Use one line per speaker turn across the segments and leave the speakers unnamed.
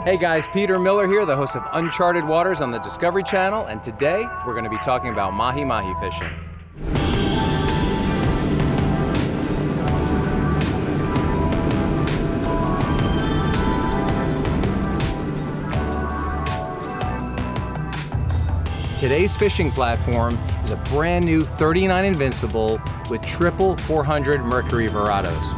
Hey guys, Peter Miller here, the host of Uncharted Waters on the Discovery Channel, and today we're going to be talking about Mahi-Mahi fishing. Today's fishing platform is a brand new 39 Invincible with triple 400 Mercury Verados.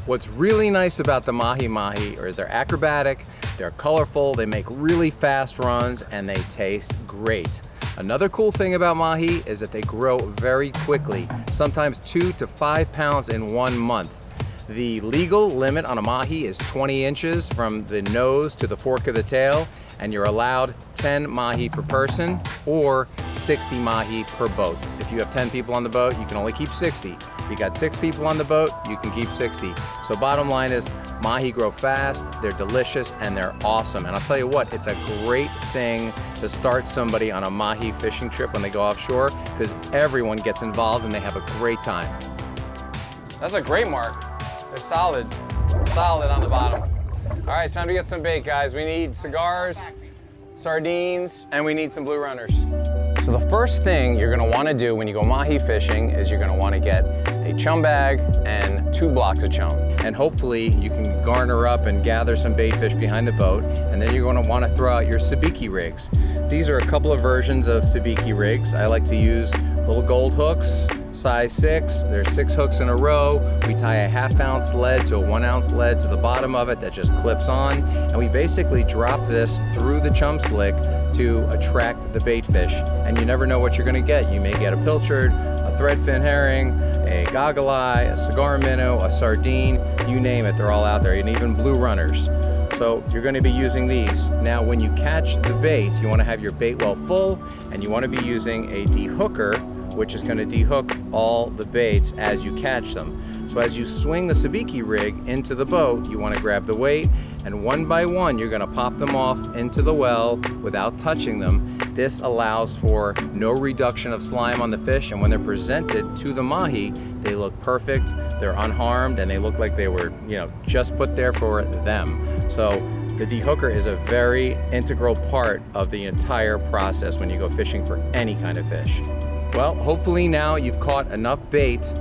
What's really nice about the Mahi-Mahi is they're acrobatic, they're colorful, they make really fast runs, and they taste great. Another cool thing about Mahi is that they grow very quickly, sometimes 2 to 5 pounds in 1 month. The legal limit on a Mahi is 20 inches from the nose to the fork of the tail, and you're allowed 10 Mahi per person or 60 Mahi per boat. If you have 10 people on the boat, you can only keep 60. If you got 6 people on the boat, you can keep 60. So bottom line is, Mahi grow fast, they're delicious, and they're awesome. And I'll tell you what, it's a great thing to start somebody on a Mahi fishing trip when they go offshore, because everyone gets involved and they have a great time. That's a great mark. They're solid on the bottom. All right, it's time to get some bait, guys. We need cigars, sardines, and we need some blue runners. So the first thing you're gonna wanna do when you go Mahi fishing is you're gonna wanna get a chum bag and 2 blocks of chum. And hopefully you can garner up and gather some bait fish behind the boat, and then you're gonna wanna throw out your sabiki rigs. These are a couple of versions of sabiki rigs. I like to use little gold hooks, size 6. There's 6 hooks in a row. We tie a 1/2 ounce lead to a 1 ounce lead to the bottom of it that just clips on. And we basically drop this through the chum slick to attract the bait fish. And you never know what you're gonna get. You may get a pilchard, a threadfin herring, a goggle eye, a cigar minnow, a sardine, you name it, they're all out there, and even blue runners. So you're gonna be using these. Now when you catch the bait, you wanna have your bait well full, and you wanna be using a de-hooker, which is gonna de-hook all the baits as you catch them. So as you swing the sabiki rig into the boat, you wanna grab the weight, and one by one, you're gonna pop them off into the well without touching them. This allows for no reduction of slime on the fish, and when they're presented to the Mahi, they look perfect, they're unharmed, and they look like they were, just put there for them. So the de-hooker is a very integral part of the entire process when you go fishing for any kind of fish. Well, hopefully now you've caught enough bait,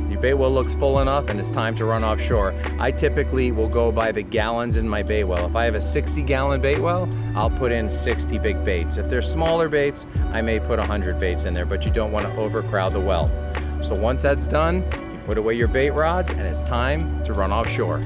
your bait well looks full enough, and it's time to run offshore. I typically will go by the gallons in my bait well. If I have a 60-gallon bait well, I'll put in 60 big baits. If they're smaller baits, I may put 100 baits in there, but you don't want to overcrowd the well. So once that's done, you put away your bait rods, and it's time to run offshore.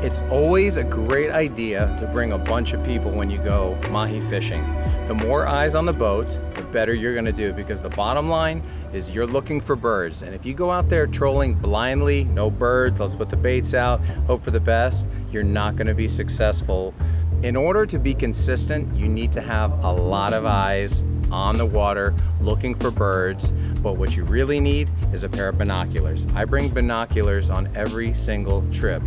It's always a great idea to bring a bunch of people when you go Mahi fishing. The more eyes on the boat, the better you're gonna do, because the bottom line is you're looking for birds. And if you go out there trolling blindly, no birds, let's put the baits out, hope for the best, you're not gonna be successful. In order to be consistent, you need to have a lot of eyes on the water looking for birds, but what you really need is a pair of binoculars. I bring binoculars on every single trip,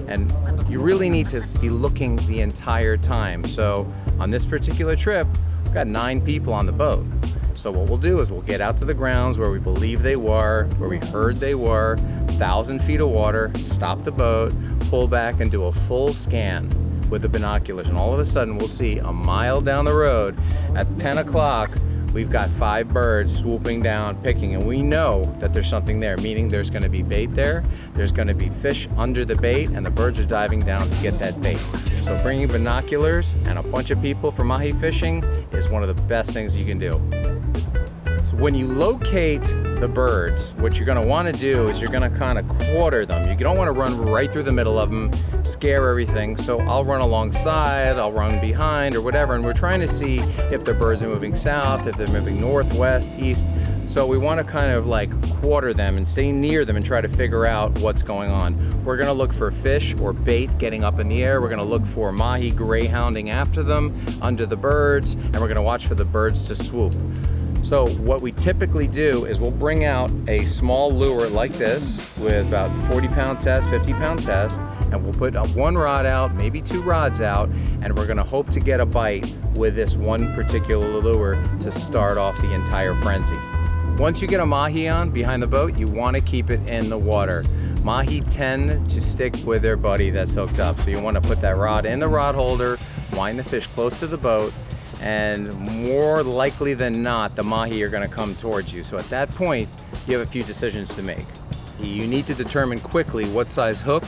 and you really need to be looking the entire time. So on this particular trip, we've got 9 people on the boat. So what we'll do is we'll get out to the grounds where we believe they were, where we heard they were, 1,000 feet of water, stop the boat, pull back and do a full scan with the binoculars, and all of a sudden we'll see a mile down the road at 10 o'clock, we've got 5 birds swooping down, picking, and we know that there's something there, meaning there's gonna be bait there, there's gonna be fish under the bait, and the birds are diving down to get that bait. So bringing binoculars and a bunch of people for Mahi fishing is one of the best things you can do. So when you locate the birds, what you're gonna wanna do is you're gonna kind of quarter them. You don't wanna run right through the middle of them, scare everything. So I'll run alongside, I'll run behind or whatever, and we're trying to see if the birds are moving south, if they're moving north, west, east. So we wanna kind of like quarter them and stay near them and try to figure out what's going on. We're gonna look for fish or bait getting up in the air. We're gonna look for Mahi greyhounding after them, under the birds, and we're gonna watch for the birds to swoop. So what we typically do is we'll bring out a small lure like this with about 40-pound test, 50-pound test, and we'll put 1 rod out, maybe 2 rods out, and we're gonna hope to get a bite with this one particular lure to start off the entire frenzy. Once you get a Mahi on behind the boat, you wanna keep it in the water. Mahi tend to stick with their buddy that's hooked up. So you want to put that rod in the rod holder, wind the fish close to the boat, and more likely than not, the Mahi are going to come towards you. So at that point, you have a few decisions to make. You need to determine quickly what size hook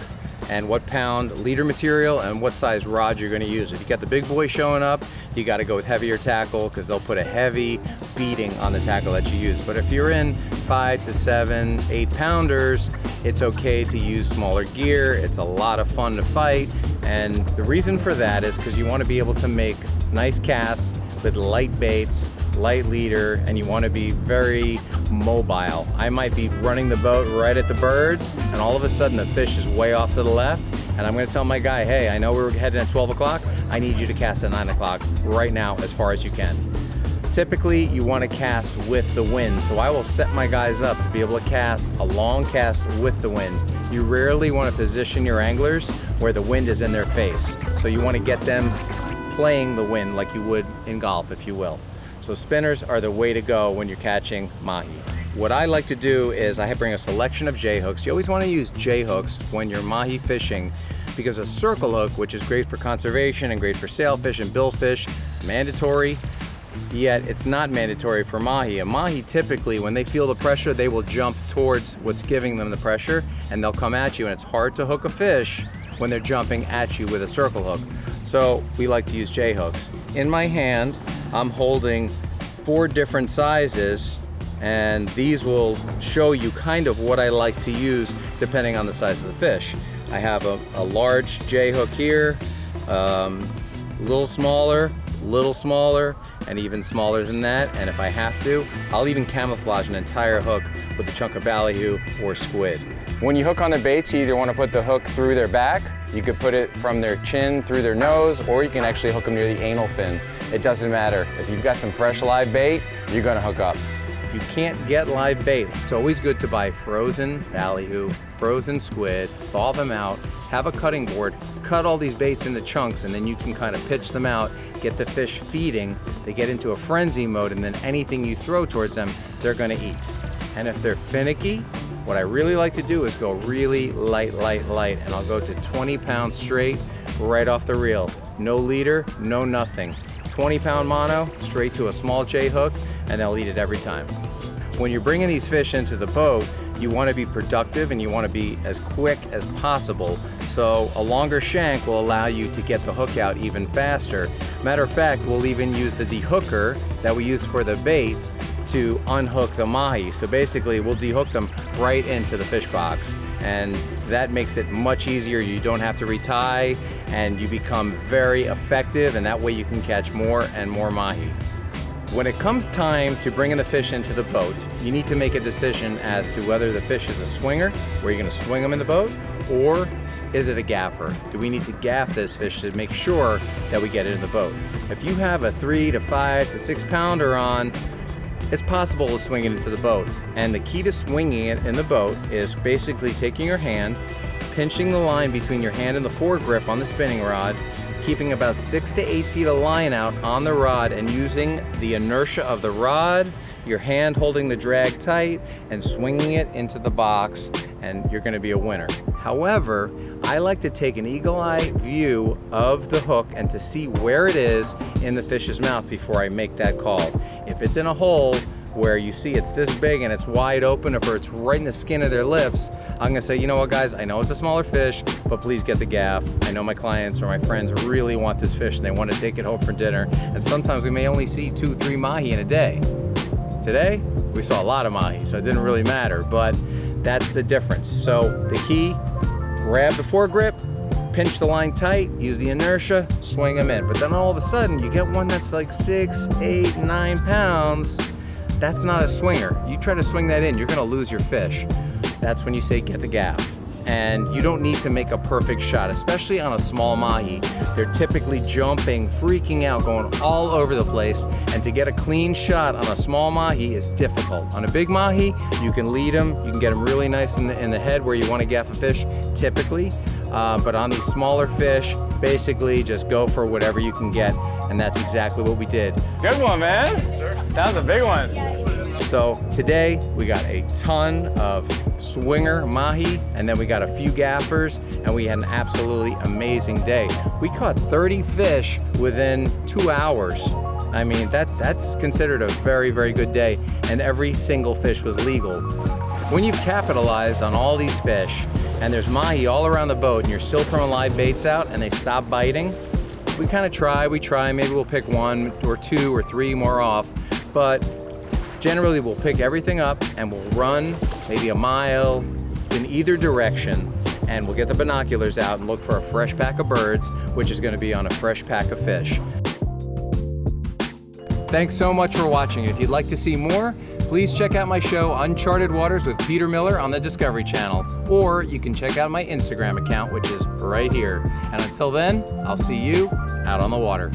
and what pound leader material and what size rod you're going to use. If you got the big boy showing up, you got to go with heavier tackle because they'll put a heavy beating on the tackle that you use. But if you're in 5 to 7, 8 pounders, it's okay to use smaller gear. It's a lot of fun to fight, and the reason for that is because you want to be able to make nice casts with light baits, light leader, and you want to be very mobile. I might be running the boat right at the birds, and all of a sudden the fish is way off to the left, and I'm going to tell my guy, hey, I know we're heading at 12 o'clock, I need you to cast at 9 o'clock right now as far as you can. Typically, you want to cast with the wind, so I will set my guys up to be able to cast a long cast with the wind. You rarely want to position your anglers where the wind is in their face, so you want to get them playing the wind like you would in golf, if you will. So spinners are the way to go when you're catching Mahi. What I like to do is I bring a selection of J-hooks. You always want to use J-hooks when you're Mahi fishing because a circle hook, which is great for conservation and great for sailfish and billfish, is mandatory, yet it's not mandatory for Mahi. A Mahi typically, when they feel the pressure, they will jump towards what's giving them the pressure and they'll come at you, and it's hard to hook a fish when they're jumping at you with a circle hook. So we like to use J-hooks. In my hand, I'm holding 4 different sizes, and these will show you kind of what I like to use depending on the size of the fish. I have a large J-hook here, little smaller, and even smaller than that. And if I have to, I'll even camouflage an entire hook with a chunk of ballyhoo or squid. When you hook on the baits, you either want to put the hook through their back, you could put it from their chin through their nose, or you can actually hook them near the anal fin. It doesn't matter. If you've got some fresh live bait, you're gonna hook up. If you can't get live bait, it's always good to buy frozen ballyhoo, frozen squid, thaw them out, have a cutting board, cut all these baits into chunks, and then you can kind of pitch them out, get the fish feeding, they get into a frenzy mode, and then anything you throw towards them, they're gonna eat. And if they're finicky, what I really like to do is go really light, and I'll go to 20 pounds straight, right off the reel. No leader, no nothing. 20-pound mono, straight to a small J-hook, and they'll eat it every time. When you're bringing these fish into the boat, you want to be productive and you want to be as quick as possible. So a longer shank will allow you to get the hook out even faster. Matter of fact, we'll even use the dehooker that we use for the bait to unhook the Mahi. So basically we'll dehook them right into the fish box, and that makes it much easier. You don't have to retie, and you become very effective, and that way you can catch more and more Mahi. When it comes time to bringing the fish into the boat, you need to make a decision as to whether the fish is a swinger, where you're going to swing them in the boat, or is it a gaffer? Do we need to gaff this fish to make sure that we get it in the boat? If you have a 3 to 5 to 6 pounder on, it's possible to swing it into the boat. And the key to swinging it in the boat is basically taking your hand, pinching the line between your hand and the foregrip on the spinning rod, keeping about 6 to 8 feet of line out on the rod, and using the inertia of the rod, your hand holding the drag tight, and swinging it into the box, and you're gonna be a winner. However, I like to take an eagle-eye view of the hook and to see where it is in the fish's mouth before I make that call. If it's in a hole where you see it's this big and it's wide open, or it's right in the skin of their lips, I'm gonna say, you know what guys, I know it's a smaller fish, but please get the gaff. I know my clients or my friends really want this fish and they want to take it home for dinner, and sometimes we may only see 2, 3 Mahi in a day. Today, we saw a lot of Mahi, so it didn't really matter, but that's the difference. So the key, grab the foregrip, pinch the line tight, use the inertia, swing them in. But then all of a sudden, you get one that's like 6, 8, 9 pounds. That's not a swinger. You try to swing that in, you're gonna lose your fish. That's when you say get the gaff. And you don't need to make a perfect shot, especially on a small Mahi. They're typically jumping, freaking out, going all over the place, and to get a clean shot on a small Mahi is difficult. On a big Mahi, you can lead them, you can get them really nice in the head where you want to gaff a fish, typically. But on these smaller fish, basically just go for whatever you can get, and that's exactly what we did. Good one, man. Sure. That was a big one. So today we got a ton of swinger mahi, and then we got a few gaffers, and we had an absolutely amazing day. We caught 30 fish within 2 hours. I mean, that's considered a very, very good day, and every single fish was legal. When you've capitalized on all these fish, and there's mahi all around the boat, and you're still throwing live baits out, and they stop biting, we try, maybe we'll pick 1 or 2 or 3 more off, but generally we'll pick everything up and we'll run maybe a mile in either direction, and we'll get the binoculars out and look for a fresh pack of birds, which is gonna be on a fresh pack of fish. Thanks so much for watching. If you'd like to see more, please check out my show Uncharted Waters with Peter Miller on the Discovery Channel, or you can check out my Instagram account, which is right here. And until then, I'll see you out on the water.